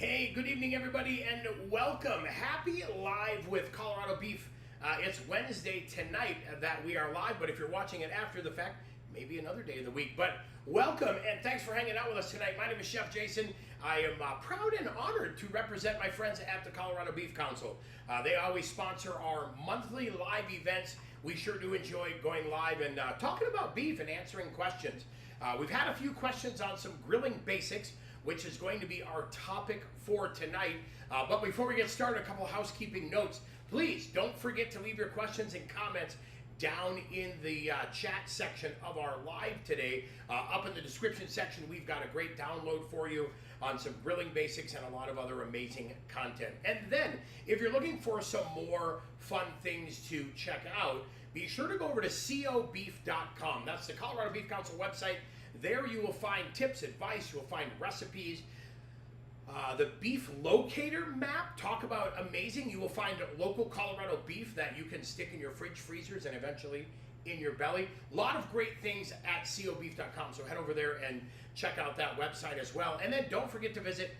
Hey, good evening, everybody, and welcome. Happy Live with Colorado Beef. It's Wednesday tonight that we are live, but if you're watching it after the fact, maybe another day of the week. But welcome, and thanks for hanging out with us tonight. My name is Chef Jason. I am proud and honored to represent my friends at the Colorado Beef Council. They always sponsor our monthly live events. We sure do enjoy going live and talking about beef and answering questions. We've had a few questions on some grilling basics, which is going to be our topic for tonight. But before we get started, a couple housekeeping notes. Please don't forget to leave your questions and comments down in the chat section of our live today. Up in the description section, we've got a great download for you on some grilling basics and a lot of other amazing content. And then, if you're looking for some more fun things to check out, be sure to go over to cobeef.com. That's the Colorado Beef Council website. There you will find tips, advice, you will find recipes, the beef locator map, talk about amazing. You will find local Colorado beef that you can stick in your fridge, freezers, and eventually in your belly. A lot of great things at cobeef.com, so head over there and check out that website as well. And then don't forget to visit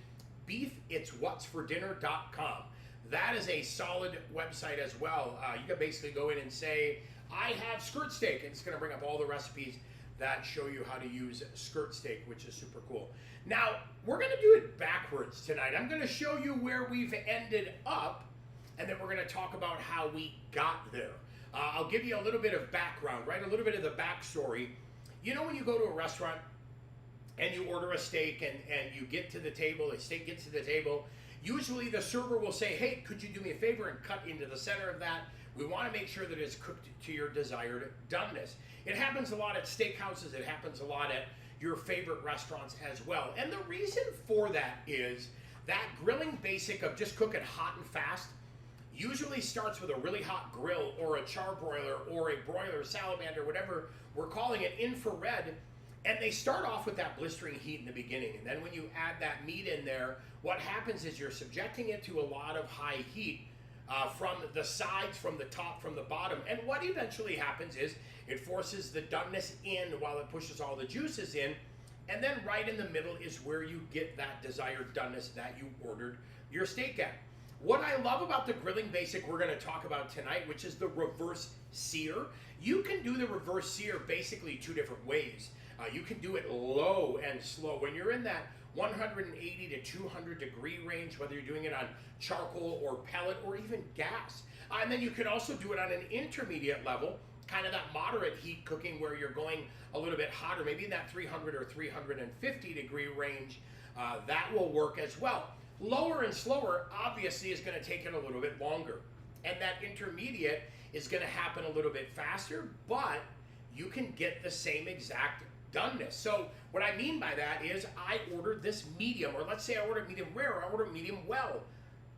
beefitswhatsfordinner.com. That is a solid website as well. You can basically go in and say, I have skirt steak, and it's going to bring up all the recipes that show you how to use skirt steak, which is super cool. Now, we're going to do it backwards tonight. I'm going to show you where we've ended up, and then we're going to talk about how we got there. I'll give you a little bit of background, right? A little bit of the backstory. You know when you go to a restaurant and you order a steak and you get to the table, the steak gets to the table, usually the server will say, hey, could you do me a favor and cut into the center of that? We want to make sure that it's cooked to your desired doneness. It happens a lot at steakhouses. It happens a lot at your favorite restaurants as well. And the reason for that is that grilling basic of just cook it hot and fast usually starts with a really hot grill or a charbroiler or a broiler, salamander, whatever we're calling it, infrared. And they start off with that blistering heat in the beginning. And then when you add that meat in there, what happens is you're subjecting it to a lot of high heat from the sides, from the top, from the bottom. And what eventually happens is it forces the doneness in while it pushes all the juices in. And then right in the middle is where you get that desired doneness that you ordered your steak at. What I love about the grilling basic we're going to talk about tonight, which is the reverse sear. You can do the reverse sear basically two different ways. You can do it low and slow. When you're in that 180 to 200 degree range, whether you're doing it on charcoal or pellet or even gas. And then you can also do it on an intermediate level, kind of that moderate heat cooking where you're going a little bit hotter, maybe in that 300 or 350 degree range. That will work as well. Lower and slower obviously is going to take it a little bit longer. And that intermediate is going to happen a little bit faster, but you can get the same exact doneness. So what I mean by that is I ordered this medium, or let's say I ordered medium rare, or I ordered medium well.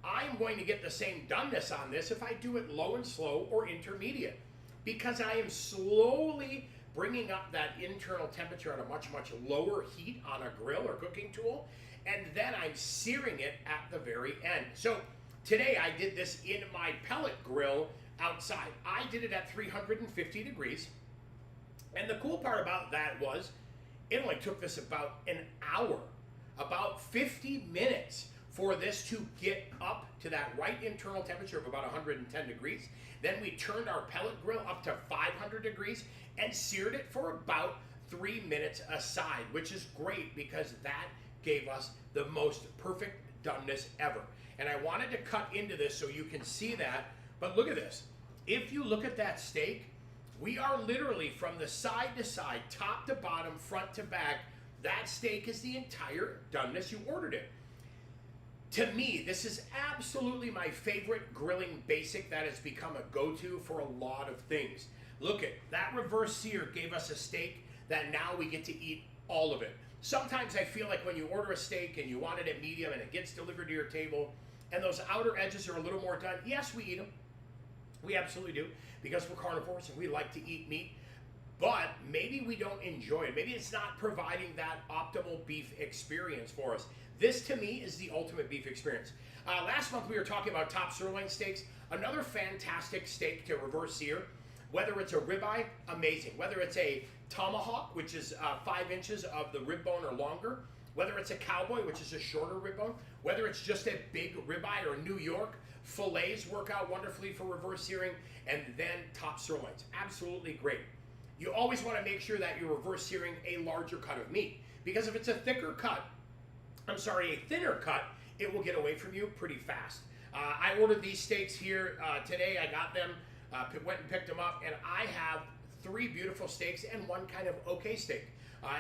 I'm going to get the same doneness on this if I do it low and slow or intermediate, because I am slowly bringing up that internal temperature at a much, much lower heat on a grill or cooking tool, and then I'm searing it at the very end. So today I did this in my pellet grill outside. I did it at 350 degrees. And the cool part about that was it only took this about an hour, about 50 minutes for this to get up to that right internal temperature of about 110 degrees. Then we turned our pellet grill up to 500 degrees and seared it for about 3 minutes aside, which is great because that gave us the most perfect doneness ever. And I wanted to cut into this so you can see that, but look at this. If you look at that steak, we are literally from the side to side, top to bottom, front to back. That steak is the entire doneness you ordered it. To me, this is absolutely my favorite grilling basic that has become a go-to for a lot of things. Look at that reverse sear gave us a steak that now we get to eat all of it. Sometimes I feel like when you order a steak and you want it at medium and it gets delivered to your table and those outer edges are a little more done, yes, we eat them. We absolutely do, because we're carnivores and we like to eat meat, but maybe we don't enjoy it. Maybe it's not providing that optimal beef experience for us. This, to me, is the ultimate beef experience. Last month, we were talking about top sirloin steaks, another fantastic steak to reverse sear. Whether it's a ribeye, amazing. Whether it's a tomahawk, which is 5 inches of the rib bone or longer, whether it's a Cowboy, which is a shorter rib bone, whether it's just a big ribeye or New York, fillets work out wonderfully for reverse searing, and then top sirloins. Absolutely great. You always want to make sure that you're reverse searing a larger cut of meat, because if it's a thinner cut, it will get away from you pretty fast. I ordered these steaks here today. I got them, went and picked them up, and I have 3 beautiful steaks and 1 kind of okay steak.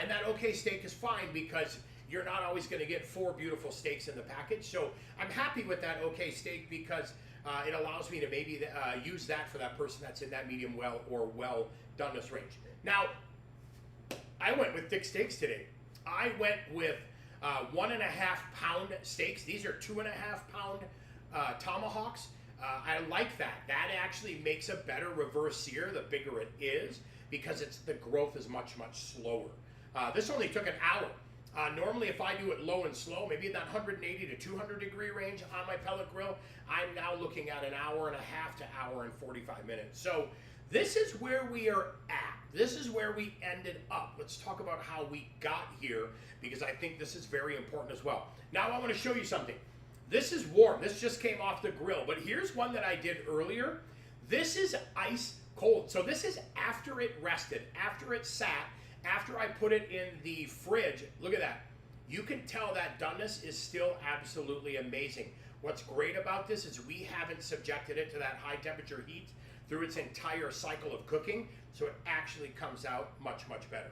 And that okay steak is fine because you're not always going to get 4 beautiful steaks in the package. So I'm happy with that okay steak because it allows me to maybe use that for that person that's in that medium well or well doneness range. Now, I went with thick steaks today. I went with 1.5 pound steaks. These are 2.5 pound tomahawks. I like that. That actually makes a better reverse sear the bigger it is because the growth is much, much slower. This only took an hour. Normally, if I do it low and slow, maybe in that 180 to 200 degree range on my pellet grill, I'm now looking at an hour and a half to hour and 45 minutes. So this is where we are at. This is where we ended up. Let's talk about how we got here because I think this is very important as well. Now I want to show you something. This is warm. This just came off the grill, but here's one that I did earlier. This is ice cold. So this is after it rested, after it sat, after I put it in the fridge. Look at that. You can tell that doneness is still absolutely amazing. What's great about this is we haven't subjected it to that high temperature heat through its entire cycle of cooking, so it actually comes out much, much better.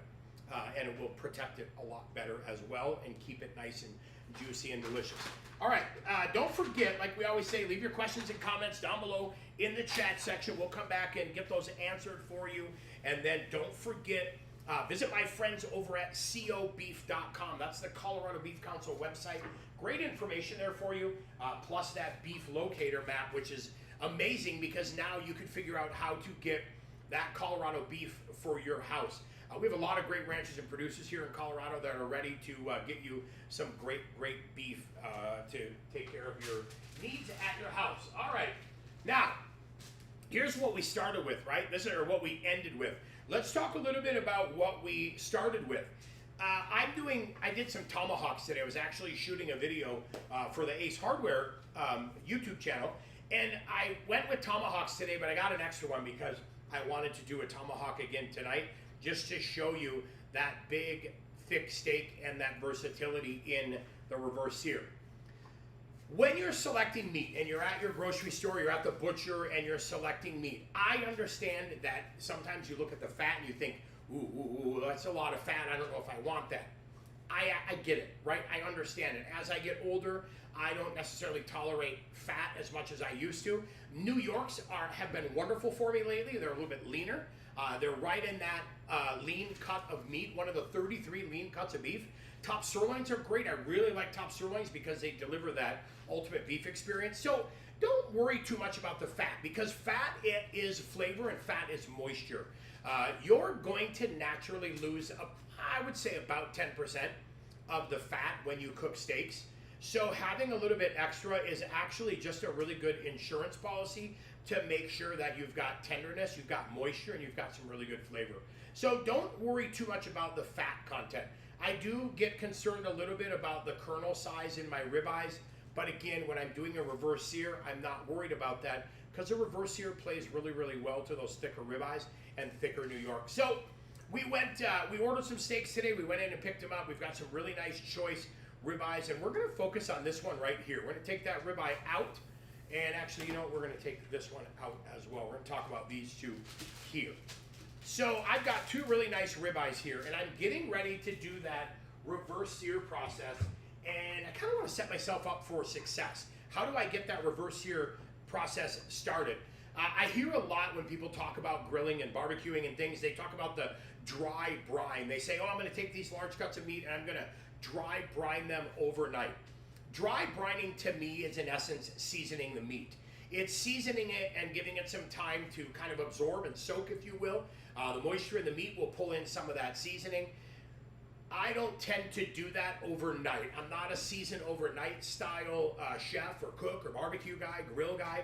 And it will protect it a lot better as well and keep it nice and juicy and delicious. All right, don't forget, like we always say, leave your questions and comments down below in the chat section. We'll come back and get those answered for you. And then don't forget, visit my friends over at cobeef.com. That's the Colorado Beef Council website. Great information there for you, plus that beef locator map, which is amazing because now you can figure out how to get that Colorado beef for your house. We have a lot of great ranchers and producers here in Colorado that are ready to get you some great, great beef to take care of your needs at your house. All right, now, here's what we started with, right? This is what we ended with. Let's talk a little bit about what we started with. I did some tomahawks today. I was actually shooting a video for the Ace Hardware YouTube channel, and I went with tomahawks today, but I got an extra one because I wanted to do a tomahawk again tonight, just to show you that big, thick steak and that versatility in the reverse sear. When you're selecting meat and you're at your grocery store, you're at the butcher and you're selecting meat, I understand that sometimes you look at the fat and you think, ooh, that's a lot of fat, I don't know if I want that. I get it, right? I understand it. As I get older, I don't necessarily tolerate fat as much as I used to. New Yorks have been wonderful for me lately. They're a little bit leaner. They're right in that lean cut of meat, one of the 33 lean cuts of beef. Top sirloins are great. I really like top sirloins because they deliver that ultimate beef experience. So don't worry too much about the fat because fat is flavor and fat is moisture. You're going to naturally lose, I would say, about 10% of the fat when you cook steaks. So having a little bit extra is actually just a really good insurance policy to make sure that you've got tenderness, you've got moisture, and you've got some really good flavor. So don't worry too much about the fat content. I do get concerned a little bit about the kernel size in my ribeyes, but again, when I'm doing a reverse sear, I'm not worried about that because a reverse sear plays really, really well to those thicker ribeyes and thicker New York. So we ordered some steaks today. We went in and picked them up. We've got some really nice choice ribeyes, and we're going to focus on this one right here. We're going to take that ribeye out, and actually, you know what? We're going to take this one out as well. We're going to talk about these two here. So I've got 2 really nice ribeyes here, and I'm getting ready to do that reverse sear process, and I kind of want to set myself up for success. How do I get that reverse sear process started? I hear a lot when people talk about grilling and barbecuing and things, they talk about the dry brine. They say, oh, I'm going to take these large cuts of meat and I'm going to dry brine them overnight. Dry brining to me is in essence seasoning the meat. It's seasoning it and giving it some time to kind of absorb and soak, if you will. The moisture in the meat will pull in some of that seasoning. I don't tend to do that overnight. I'm not a season overnight style chef or cook or barbecue guy, grill guy.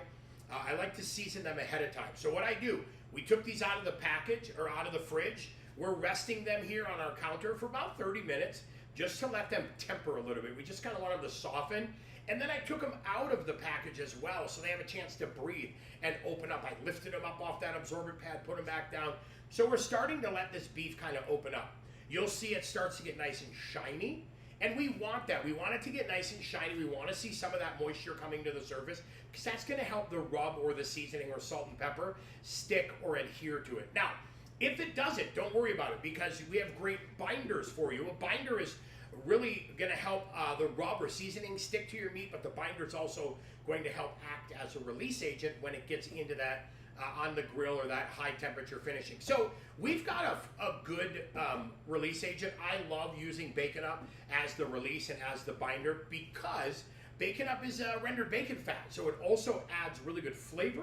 I like to season them ahead of time. So what I do, we took these out of the package or out of the fridge. We're resting them here on our counter for about 30 minutes. just to let them temper a little bit. We just kind of want them to soften. And then I took them out of the package as well, so they have a chance to breathe and open up. I lifted them up off that absorbent pad, put them back down. So we're starting to let this beef kind of open up. You'll see it starts to get nice and shiny. And we want that. We want it to get nice and shiny. We want to see some of that moisture coming to the surface, because that's going to help the rub or the seasoning or salt and pepper stick or adhere to it. Now, if it doesn't, don't worry about it, because we have great binders for you. A binder is really going to help the rub or seasoning stick to your meat, but the binder is also going to help act as a release agent when it gets into that on the grill or that high temperature finishing. So we've got a good release agent. I love using Bacon Up as the release and as the binder, because Bacon Up is rendered bacon fat. So it also adds really good flavor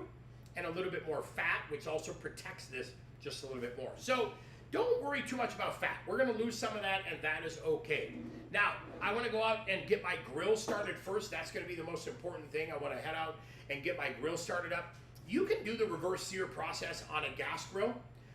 and a little bit more fat, which also protects this just a little bit more. So don't worry too much about fat. We're gonna lose some of that, and that is okay. Now, I wanna go out and get my grill started first. That's gonna be the most important thing. I wanna head out and get my grill started up. You can do the reverse sear process on a gas grill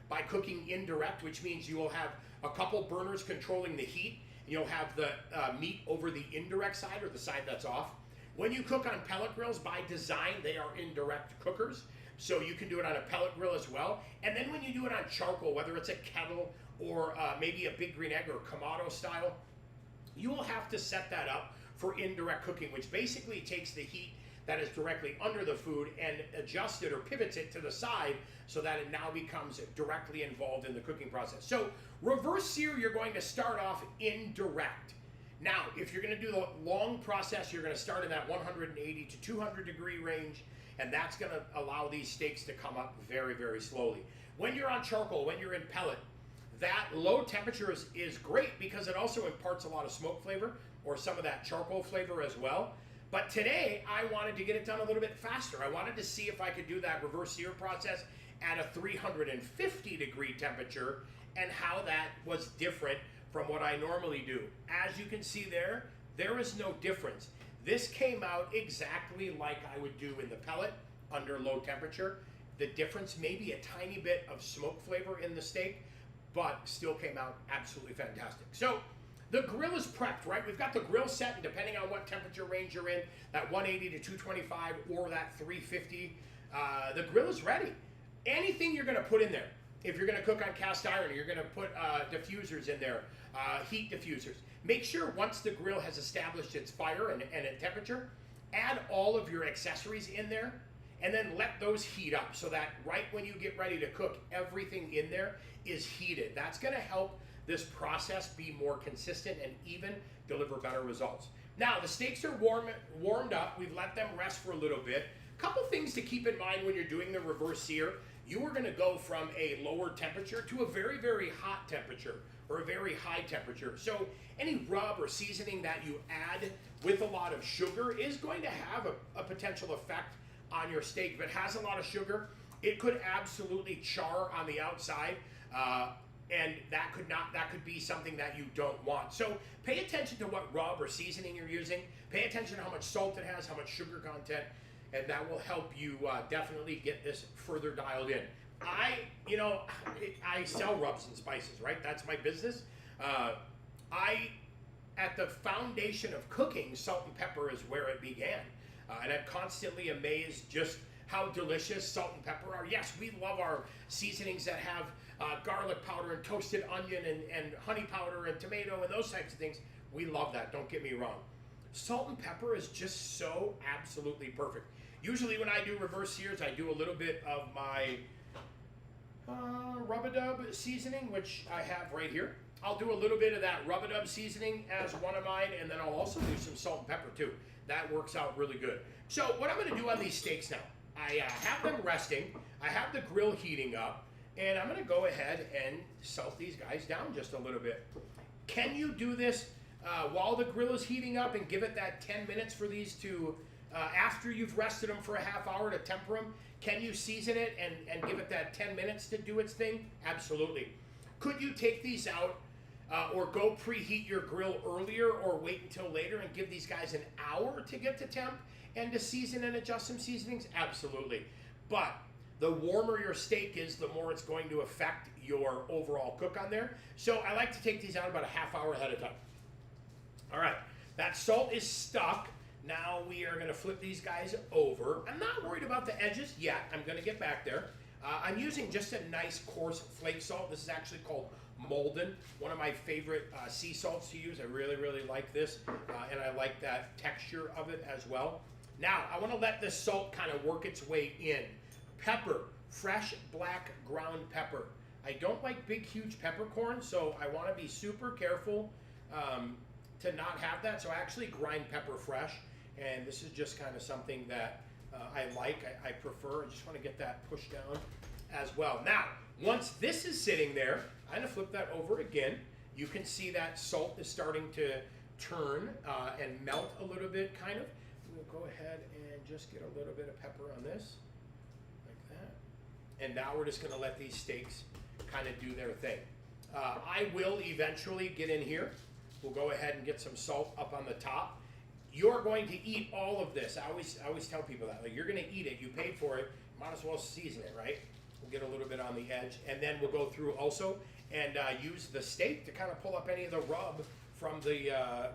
by cooking indirect, which means you will have a couple burners controlling the heat. And you'll have the meat over the indirect side, or the side that's off. When you cook on pellet grills, by design, they are indirect cookers. So you can do it on a pellet grill as well. And then when you do it on charcoal, whether it's a kettle or maybe a big green egg or Kamado style, you will have to set that up for indirect cooking, which basically takes the heat that is directly under the food and adjusts it or pivots it to the side so that it now becomes directly involved in the cooking process. So reverse sear, you're going to start off indirect. Now, if you're going to do the long process, you're going to start in that 180 to 200 degree range, and that's going to allow these steaks to come up very, very slowly. When you're on charcoal, when you're in pellet, that low temperature is great, because it also imparts a lot of smoke flavor or some of that charcoal flavor as well. But today, I wanted to get it done a little bit faster. I wanted to see if I could do that reverse sear process at a 350 degree temperature and how that was different from what I normally do. As you can see there is no difference. This came out exactly like I would do in the pellet under low temperature. The difference may be a tiny bit of smoke flavor in the steak, but still came out absolutely fantastic. So the grill is prepped, right? We've got the grill set, and depending on what temperature range you're in, that 180 to 225 or that 350, the grill is ready. Anything you're gonna put in there, if you're gonna cook on cast iron, you're gonna put diffusers in there, heat diffusers. Make sure once the grill has established its fire and its temperature, add all of your accessories in there, and then let those heat up so that right when you get ready to cook, everything in there is heated. That's gonna help this process be more consistent and even deliver better results. Now, the steaks are warmed up. We've let them rest for a little bit. Couple things to keep in mind when you're doing the reverse sear. You are gonna go from a lower temperature to a very, very hot temperature or a very high temperature. So any rub or seasoning that you add with a lot of sugar is going to have a potential effect on your steak. If it has a lot of sugar, it could absolutely char on the outside, and that could be something that you don't want. So pay attention to what rub or seasoning you're using. Pay attention to how much salt it has, how much sugar content, and that will help you definitely get this further dialed in. I sell rubs and spices, right? That's my business. At the foundation of cooking, salt and pepper is where it began. And I'm constantly amazed just how delicious salt and pepper are. Yes, we love our seasonings that have garlic powder and toasted onion and honey powder and tomato and those types of things. We love that, don't get me wrong. Salt and pepper is just so absolutely perfect. Usually when I do reverse sears, I do a little bit of my rub-a-dub seasoning, which I have right here. I'll do a little bit of that rub-a-dub seasoning as one of mine, and then I'll also do some salt and pepper too. That works out really good. So what I'm gonna do on these steaks now, I have them resting, I have the grill heating up, and I'm gonna go ahead and salt these guys down just a little bit. Can you do this while the grill is heating up and give it that 10 minutes for these to, after you've rested them for a half hour to temper them? Can you season it and give it that 10 minutes to do its thing? Absolutely. Could you take these out or go preheat your grill earlier or wait until later and give these guys an hour to get to temp and to season and adjust some seasonings? Absolutely. But the warmer your steak is, the more it's going to affect your overall cook on there. So I like to take these out about a half hour ahead of time. All right, that salt is stuck. Now we are gonna flip these guys over. I'm not worried about the edges yet. I'm gonna get back there. I'm using just a nice coarse flake salt. This is actually called Molden, one of my favorite sea salts to use. I really, really like this, and I like that texture of it as well. Now, I wanna let this salt kind of work its way in. Pepper, fresh black ground pepper. I don't like big, huge peppercorns, so I wanna be super careful to not have that. So I actually grind pepper fresh, and this is just kind of something that I like, I prefer. I just want to get that pushed down as well. Now, once this is sitting there, I'm going to flip that over again. You can see that salt is starting to turn and melt a little bit, kind of. We'll go ahead and just get a little bit of pepper on this, like that. And now we're just going to let these steaks kind of do their thing. I will eventually get in here. We'll go ahead and get some salt up on the top. You're going to eat all of this. I always tell people that. Like, you're going to eat it. You paid for it. Might as well season it, right? We'll get a little bit on the edge. And then we'll go through also and use the steak to kind of pull up any of the rub from the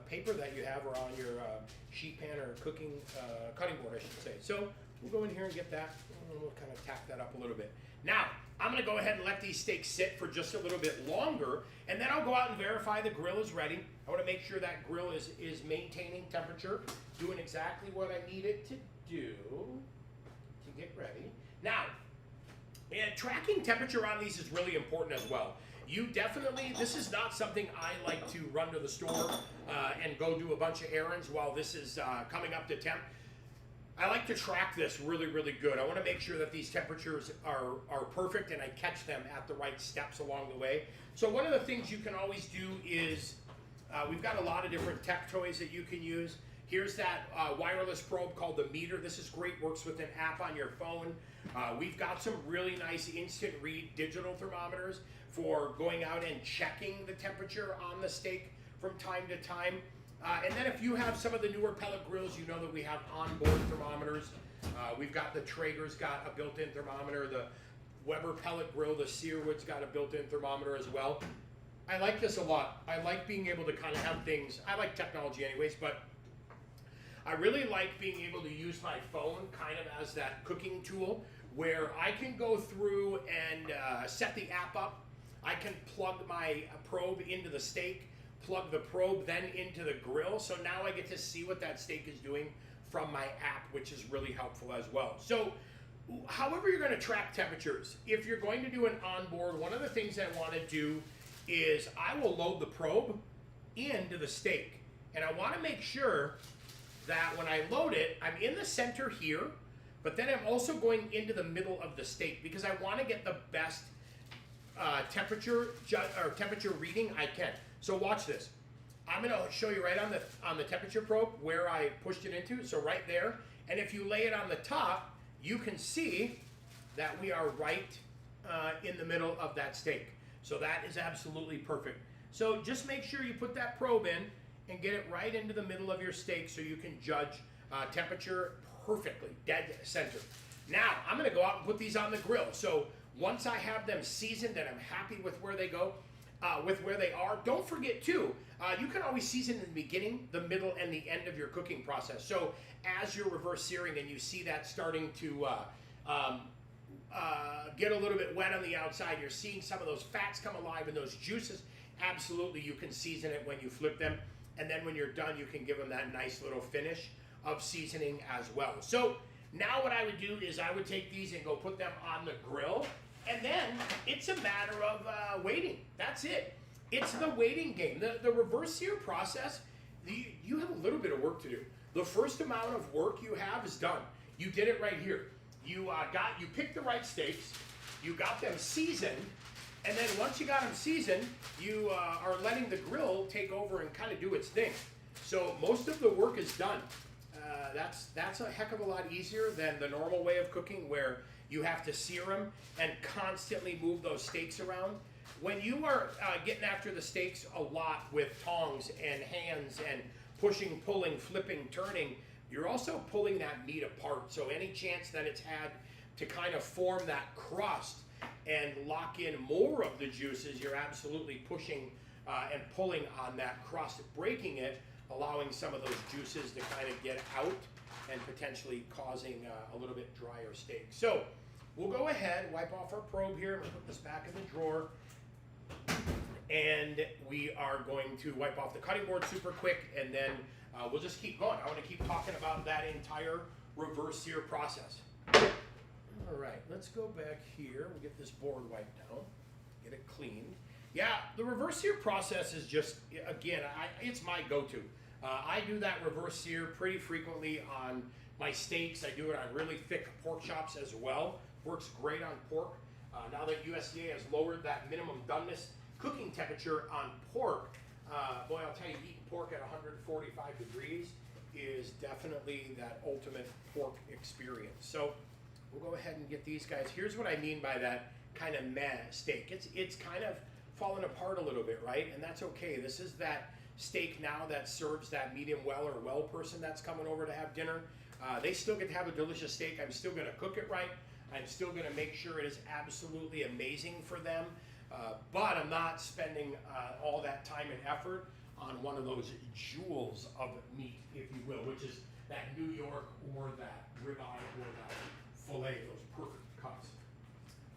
paper that you have or on your sheet pan or cutting board, I should say. So we'll go in here and get that. And we'll kind of tack that up a little bit. Now, I'm going to go ahead and let these steaks sit for just a little bit longer, and then I'll go out and verify the grill is ready. I want to make sure that grill is maintaining temperature, doing exactly what I need it to do to get ready. Now, tracking temperature on these is really important as well. You definitely, this is not something I like to run to the store and go do a bunch of errands while this is coming up to temp. I like to track this really, really good. I want to make sure that these temperatures are perfect and I catch them at the right steps along the way. So one of the things you can always do is, we've got a lot of different tech toys that you can use. Here's that wireless probe called the meter. This is great, works with an app on your phone. We've got some really nice instant read digital thermometers for going out and checking the temperature on the steak from time to time. And then if you have some of the newer pellet grills, you know that we have onboard thermometers. We've got the Traeger's got a built-in thermometer. The Weber pellet grill, the Sear wood's got a built-in thermometer as well. I like this a lot. I like being able to kind of have things, I like technology anyways, but I really like being able to use my phone kind of as that cooking tool where I can go through and set the app up. I can plug my probe into the steak, plug the probe then into the grill. So now I get to see what that steak is doing from my app, which is really helpful as well. So however you're going to track temperatures, if you're going to do an onboard, one of the things I want to do is I will load the probe into the steak. And I want to make sure that when I load it, I'm in the center here, but then I'm also going into the middle of the steak because I want to get the best temperature reading I can. So watch this. I'm going to show you right on the temperature probe where I pushed it into. So right there. And if you lay it on the top, you can see that we are right in the middle of that steak. So that is absolutely perfect. So just make sure you put that probe in and get it right into the middle of your steak so you can judge temperature perfectly, dead center. Now, I'm going to go out and put these on the grill. So once I have them seasoned and I'm happy with where they go, with where they are, don't forget too, you can always season in the beginning, the middle, and the end of your cooking process. So as you're reverse searing and you see that starting to get a little bit wet on the outside, you're seeing some of those fats come alive and those juices, absolutely you can season it when you flip them. And then when you're done, you can give them that nice little finish of seasoning as well. So now what I would do is I would take these and go put them on the grill. And then it's a matter of waiting. That's it. It's the waiting game. The reverse sear process, you have a little bit of work to do. The first amount of work you have is done. You did it right here. You picked the right steaks. You got them seasoned. And then once you got them seasoned, you are letting the grill take over and kind of do its thing. So most of the work is done. That's a heck of a lot easier than the normal way of cooking where you have to sear them and constantly move those steaks around. When you are getting after the steaks a lot with tongs and hands and pushing, pulling, flipping, turning, you're also pulling that meat apart. So any chance that it's had to kind of form that crust and lock in more of the juices, you're absolutely pushing and pulling on that crust, breaking it allowing some of those juices to kind of get out and potentially causing a little bit drier steak. So we'll go ahead, wipe off our probe here. We'll put this back in the drawer. And we are going to wipe off the cutting board super quick, and then we'll just keep going. I want to keep talking about that entire reverse sear process. All right, let's go back here. We'll get this board wiped down, get it cleaned. Yeah, the reverse sear process is just, again, it's my go-to. I do that reverse sear pretty frequently on my steaks. I do it on really thick pork chops as well. Works great on pork. Now that USDA has lowered that minimum doneness cooking temperature on pork, boy, I'll tell you, eating pork at 145 degrees is definitely that ultimate pork experience. So we'll go ahead and get these guys. Here's what I mean by that kind of meh steak. It's kind of falling apart a little bit, right? And that's okay. This is that steak now that serves that medium well or well person that's coming over to have dinner. They still get to have a delicious steak. I'm still gonna cook it right. I'm still gonna make sure it is absolutely amazing for them. But I'm not spending all that time and effort on one of those jewels of meat, if you will, which is that New York or that ribeye or that filet, those perfect cuts.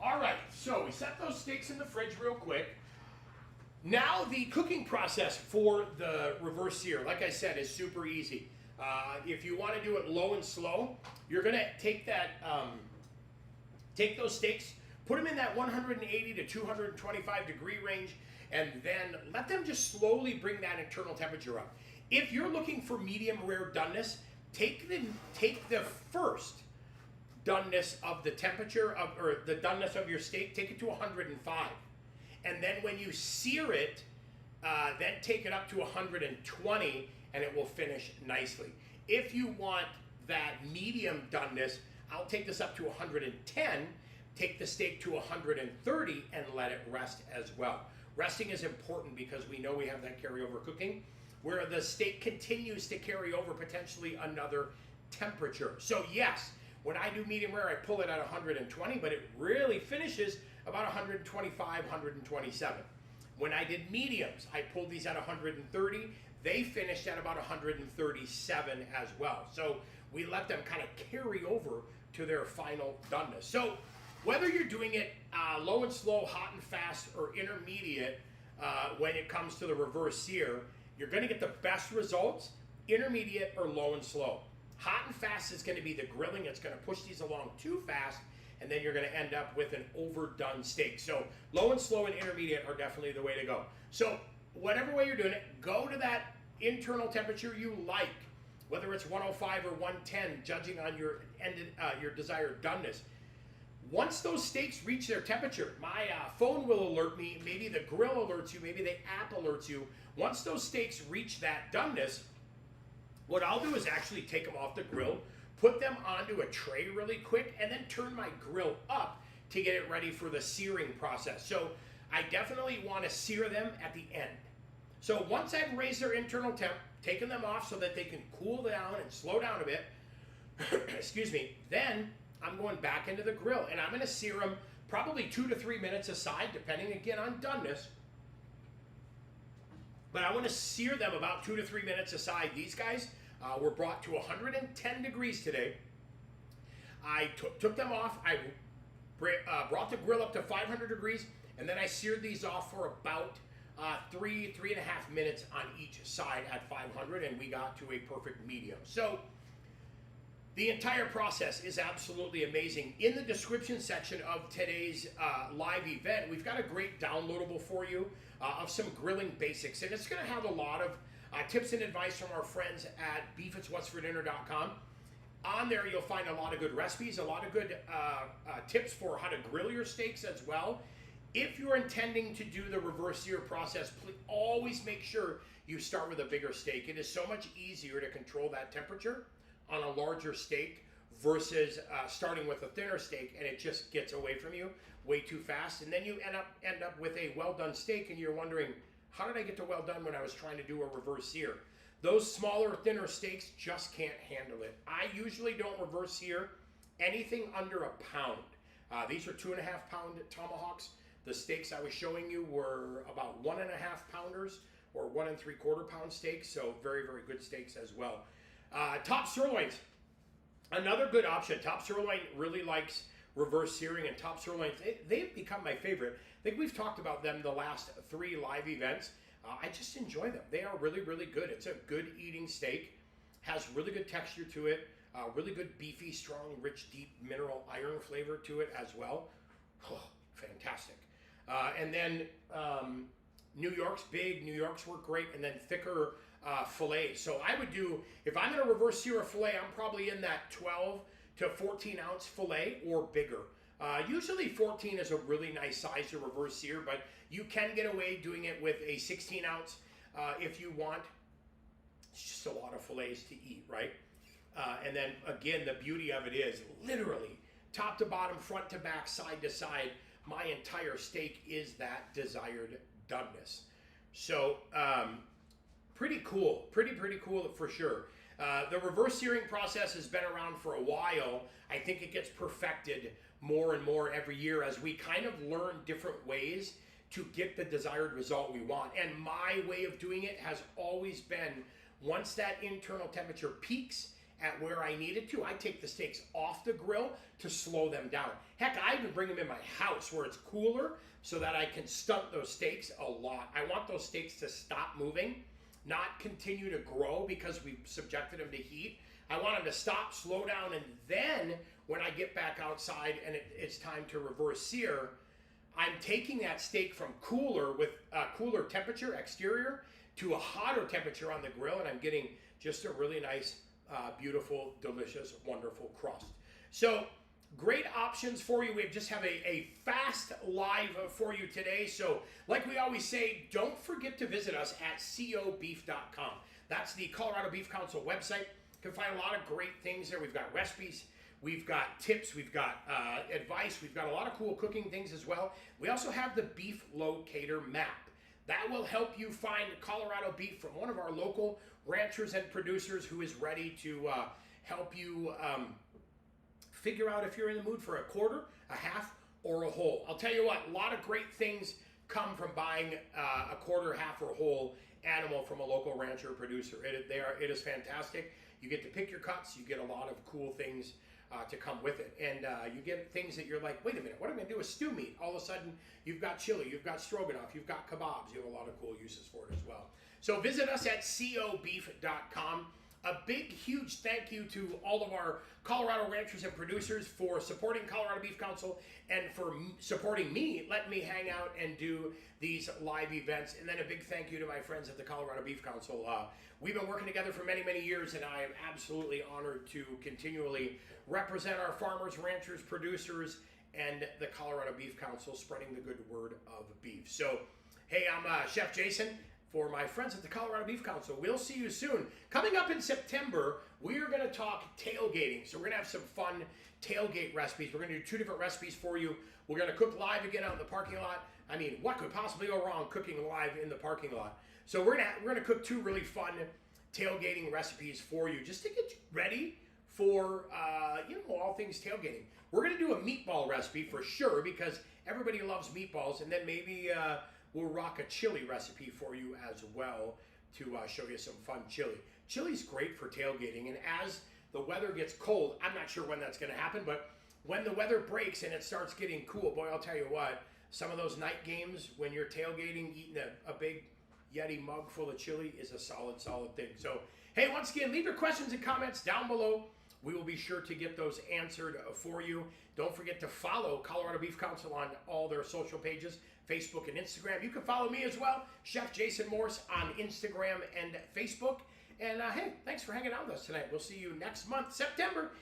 All right, so we set those steaks in the fridge real quick. Now the cooking process for the reverse sear, like I said, is super easy. If you want to do it low and slow, you're gonna take that, take those steaks, put them in that 180 to 225 degree range, and then let them just slowly bring that internal temperature up. If you're looking for medium rare doneness, take the first doneness of the temperature of, or the doneness of your steak, take it to 105. And then when you sear it, then take it up to 120 and it will finish nicely. If you want that medium doneness, I'll take this up to 110, take the steak to 130 and let it rest as well. Resting is important because we know we have that carryover cooking where the steak continues to carry over potentially another temperature. So yes, when I do medium rare, I pull it at 120, but it really finishes about 125, 127. When I did mediums, I pulled these at 130. They finished at about 137 as well. So we let them kind of carry over to their final doneness. So whether you're doing it low and slow, hot and fast, or intermediate, when it comes to the reverse sear, you're going to get the best results, intermediate or low and slow. Hot and fast is going to be the grilling. It's going to push these along too fast, and then you're going to end up with an overdone steak. So low and slow and intermediate are definitely the way to go. So whatever way you're doing it, go to that internal temperature you like, whether it's 105 or 110, judging on your desired doneness. Once those steaks reach their temperature, my phone will alert me, maybe the grill alerts you, maybe the app alerts you. Once those steaks reach that doneness, what I'll do is actually take them off the grill, put them onto a tray really quick, and then turn my grill up to get it ready for the searing process. So I definitely want to sear them at the end. So once I've raised their internal temp, taken them off so that they can cool down and slow down a bit, excuse me, then I'm going back into the grill and I'm going to sear them probably 2 to 3 minutes aside, depending again on doneness. But I want to sear them about 2 to 3 minutes aside. These guys were brought to 110 degrees today. I took them off. I brought the grill up to 500 degrees, and then I seared these off for about 3.5 minutes on each side at 500, and we got to a perfect medium. So the entire process is absolutely amazing. In the description section of today's live event, we've got a great downloadable for you of some grilling basics, and it's going to have a lot of tips and advice from our friends at beefitswhatsfordinner.com. On there, you'll find a lot of good recipes, a lot of good tips for how to grill your steaks as well. If you're intending to do the reverse sear process, please always make sure you start with a bigger steak. It is so much easier to control that temperature on a larger steak versus starting with a thinner steak, and it just gets away from you way too fast. And then you end up with a well done steak, and you're wondering, how did I get to well done when I was trying to do a reverse sear? Those smaller, thinner steaks just can't handle it. I usually don't reverse sear anything under a pound. These are 2.5 pound tomahawks. The steaks I was showing you were about 1.5 pounders or 1 3/4 pound steaks. So very, very good steaks as well. Top sirloins, another good option. Top Sirloin really likes reverse searing, and Top Sirloins, they've become my favorite. I think we've talked about them the last 3 live events. I just enjoy them. They are really, really good. It's a good eating steak, has really good texture to it, really good beefy, strong, rich, deep mineral iron flavor to it as well. Oh, fantastic. And then New York's big, New York's work great, and then thicker filet. So I would do, if I'm going to reverse sear a filet, I'm probably in that 12 to 14 ounce filet or bigger. Usually 14 is a really nice size to reverse sear, but you can get away doing it with a 16 ounce if you want. It's just a lot of fillets to eat, right? And then again, the beauty of it is literally top to bottom, front to back, side to side, my entire steak is that desired doneness. So pretty cool, pretty cool for sure. The reverse searing process has been around for a while. I think it gets perfected more and more every year as we kind of learn different ways to get the desired result we want. And my way of doing it has always been, once that internal temperature peaks at where I need it to, I take the steaks off the grill to slow them down. Heck, I even bring them in my house where it's cooler so that I can stunt those steaks a lot. I want those steaks to stop moving, not continue to grow because we've subjected them to heat. I want them to stop, slow down, and then when I get back outside and it's time to reverse sear, I'm taking that steak from cooler with a cooler temperature exterior to a hotter temperature on the grill, and I'm getting just a really nice, beautiful, delicious, wonderful crust. So great options for you. We just have a fast live for you today. So like we always say, don't forget to visit us at cobeef.com. That's the Colorado Beef Council website. You can find a lot of great things there. We've got recipes, we've got tips, we've got advice, we've got a lot of cool cooking things as well. We also have the beef locator map. That will help you find Colorado beef from one of our local ranchers and producers who is ready to help you figure out if you're in the mood for a quarter, a half, or a whole. I'll tell you what, a lot of great things come from buying a quarter, half, or whole animal from a local rancher or producer. It is fantastic. You get to pick your cuts. You get a lot of cool things to come with it. And you get things that you're like, wait a minute, what am I going to do with stew meat? All of a sudden, you've got chili, you've got stroganoff, you've got kebabs. You have a lot of cool uses for it as well. So visit us at cobeef.com. A big, huge thank you to all of our Colorado ranchers and producers for supporting Colorado Beef Council and for supporting me, letting me hang out and do these live events. And then a big thank you to my friends at the Colorado Beef Council. We've been working together for many, many years, and I am absolutely honored to continually represent our farmers, ranchers, producers, and the Colorado Beef Council, spreading the good word of beef. So, hey, I'm Chef Jason. For my friends at the Colorado Beef Council, we'll see you soon. Coming up in September, we are going to talk tailgating. So we're going to have some fun tailgate recipes. We're going to do 2 different recipes for you. We're going to cook live again out in the parking lot. I mean, what could possibly go wrong cooking live in the parking lot? So we're going to cook 2 really fun tailgating recipes for you, just to get you ready for all things tailgating. We're going to do a meatball recipe for sure because everybody loves meatballs, and then maybe we'll rock a chili recipe for you as well to show you some fun chili. Chili's great for tailgating, and as the weather gets cold, I'm not sure when that's going to happen, but when the weather breaks and it starts getting cool, boy, I'll tell you what, some of those night games when you're tailgating, eating a big Yeti mug full of chili is a solid thing. So, hey, once again, leave your questions and comments down below. We will be sure to get those answered for you. Don't forget to follow Colorado Beef Council on all their social pages, Facebook and Instagram. You can follow me as well, Chef Jason Morse, on Instagram and Facebook. And hey, thanks for hanging out with us tonight. We'll see you next month, September.